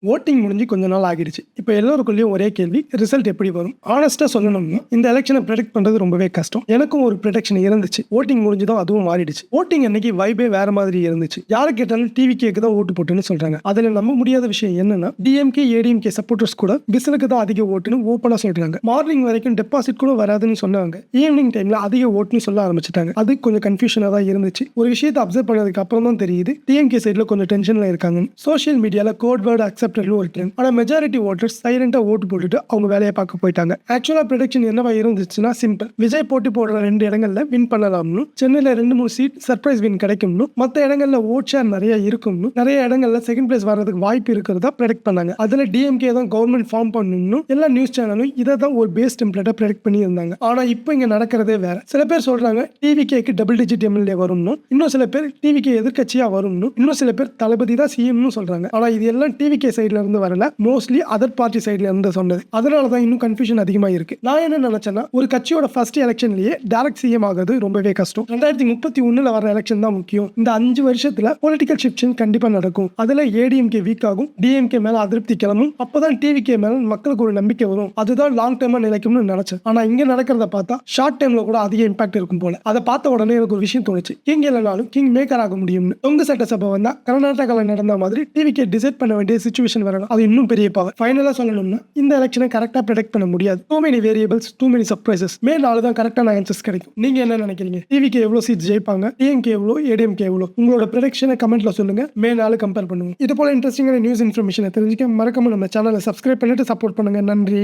Voting முடிஞ்சு கொஞ்ச நாள் ஆகிடுச்சு. இப்போ எல்லோருக்குள்ளேயும் ஒரே கேள்வி, ரிசல்ட் எப்படி வரும்? ஹானஸ்ட்டா சொல்லணும்னா, இந்த எலெக்ஷனை ப்ரெடிக்ட் பண்றது ரொம்பவே கஷ்டம். எனக்கும் ஒரு ப்ரெடிக்ஷன் இருந்துச்சு. ஓட்டிங் முடிஞ்சதும் அதுவும் மாறிடுச்சு. ஓட்டிங் அன்னைக்கு வைபே வேற மாதிரி இருந்துச்சு. யாரை கேட்டாலும் டிவிகேக்கு தான் ஓட்டு போட்டுன்னு சொல்றாங்க. அதுல நம்ப முடியாத விஷயம் என்னன்னா, டிஎம்கே ஏடிஎம்கே சப்போர்ட்டர்ஸ் கூட விசிலுக்கு தான் அதிக ஓட்டுன்னு ஓப்பனா சொல்றாங்க. மார்னிங் வரைக்கும் டெபாசிட் கூட வராதுன்னு சொன்னாங்க. ஈவினிங் டைம்ல அதிக ஓட்டுன்னு சொல்ல ஆரம்பிச்சிட்டாங்க. அது கொஞ்சம் கன்ஃபியூஷனா தான் இருந்துச்சு. ஒரு விஷயத்தை அப்சர்வ் பண்ணதுக்கு அப்புறம் தான் தெரியுது, டிஎம்கே சைட்ல கொஞ்சம் டென்ஷன்ல இருக்காங்க. சோஷியல் மீடியால கோட் வேர்ட் அக்செப்ட் ஒரு ட்ரெண்ட். ஆனா மெஜாரிட்டி ஓட்டர்ஸ் சைலண்டா ஓட்டு போட்டுட்டு அவங்க வேலையை பார்க்க போயிட்டாங்க. ஆக்சுவலா ப்ரெடிக்ஷன் என்னவா இருந்துச்சுன்னா சிம்பிள். விஜய் போட்டி போடுற 2 இடங்கள்ல வின் பண்ணலாம்னு, சென்னையில 2-3 சீட் சர்ப்ரைஸ் வின் கிடைக்கும்னு, மற்ற இடங்கள்ல ஓட் ஷேர் நிறைய இருக்கும்னு, நிறைய இடங்கள்ல செகண்ட் பிளேஸ் வர்றதுக்கு வாய்ப்பு இருக்கிறதா ப்ரெடிக்ட் பண்ணாங்க. அதுல டிஎம்கே தான் கவர்மெண்ட் ஃபார்ம் பண்ணணும்னு எல்லா நியூஸ் சேனலும் இதை தான் ஒரு பேஸ் டெம்ப்ளேட்டா ப்ரெடிக்ட் பண்ணி இருந்தாங்க. ஆனா இப்போ இங்க நடக்கிறதே வேற. சில பேர் சொல்றாங்க டிவிகேக்கு டபுள் டிஜிட் எம்எல்ஏ வரும்னு, இன்னும் சில பேர் டிவிகே எதிர்க்கட்சியா வரும்னு, இன்னும் சில பேர் தளபதி தான் சிஎம்னு சொல்றாங்க. ஆனா இது எல்லாம் டிவிகே சைட்ல இருந்து வரல, மோஸ்ட்லி அதர் பார்ட்டி சைட்ல இருந்து சொன்னது. அதனால தான் இன்னும் கன்ஃபியூஷன் அதிகமா இருக்கு. நான் என்ன நினைச்சேன்னா, ஒரு கட்சியோட ஃபர்ஸ்ட் எலெக்ஷன்லயே டைரக்ட் சிஎம் ஆகிறது ரொம்பவே கஷ்டம். 2031 வர எலெக்ஷன் தான் முக்கியம். இந்த 5 வருஷத்துல பொலிட்டிக்கல் ஷிஃப்ட் கண்டிப்பா நடக்கும். அதுல ஏடிஎம்கே வீக் ஆகும், டிஎம்கே மேல அதிருப்தி கிளம்பும், அப்பதான் டிவிகே மேல மக்களுக்கு ஒரு நம்பிக்கை வரும். அதுதான் லாங் டர்மா நிலைக்கும்னு நினைச்சேன். ஆனா இங்க நடக்கிறத பார்த்தா ஷார்ட் டைம்ல கூட அதிக இம்பாக்ட் இருக்கும் போல. அதை பார்த்த உடனே எனக்கு ஒரு விஷயம் தோணுச்சு, கிங் இல்லைனாலும் கிங் மேக்கர் ஆக முடியும்னு. தொங்கு சட்டசபை வந்தா கர்நாடகால நடந்த மாதிரி டிவிகே டிசைட் பண்ண வேண்டிய சிச்சுவேஷன் வரணும். அது இன்னும் பெரிய பவர். ஃபைனலா சொல்லணும்னா, இந்த எலெக்ஷனை கரெக்டா ப்ரெடிக்ட் பண்ண முடியாது. Too many variables, too many surprises. May 4 தான் கரெக்டான ஆன்சர்ஸ் கிடைக்கும். நீங்க என்ன நினைக்கிறீங்க? டிவிகே எவ்வளவு சீட்ஸ் ஜெயிப்பாங்க, டிஎம்கே எவ்வளோ, ஏடிஎம்கே எவ்வளோ? உங்களோட ப்ரெடிக்ஷனை கமெண்ட்ல சொல்லுங்க. மே 4 கம்பேர் பண்ணுவோம். இது போல இன்ட்ரெஸ்டிங்கான நியூஸ் இன்ஃபர்மேஷனை தெரிஞ்சுக்க மறக்காம நம்ம சேனலை சப்ஸ்கிரைப் பண்ணிட்டு சப்போர்ட் பண்ணுங்க. நன்றி.